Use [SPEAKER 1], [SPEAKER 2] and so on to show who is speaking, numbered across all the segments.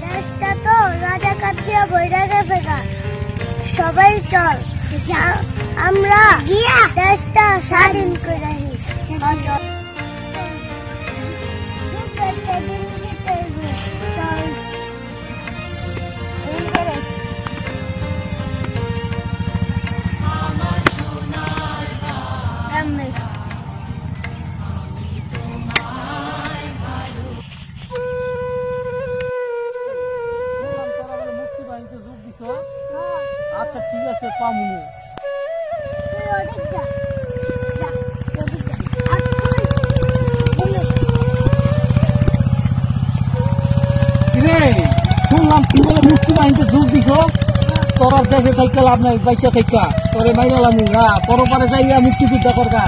[SPEAKER 1] দেশটা তো রাজাকার দিয়ে বইরা গেছে গা। সবাই চল আমরা দেশটা স্বাধীন করে
[SPEAKER 2] আচ্ছা ঠিক আছে পামুনি শুনলাম কি বলে মুক্তি বাহিনীতে যোগ দিছ তোর দেশে থাকতে লাভ নাই বাইসা থাকা তোরে মাইরালাম পরপারে যাইয়া মুক্তিযুদ্ধ করবা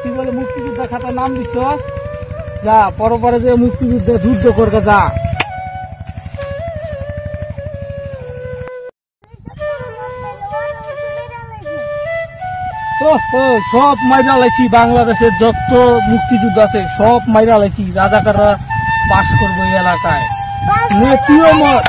[SPEAKER 2] তুই বলে মুক্তিযুদ্ধ খাতায় নাম দিছ যা পরপরে যে মুক্তিযুদ্ধে যুদ্ধ করবে যা সব মাইরা লাইছি বাংলাদেশের যত মুক্তিযুদ্ধ আছে সব মাইরা লাইছি রাজাকাররা বাস করবো এই এলাকায় তুইও মর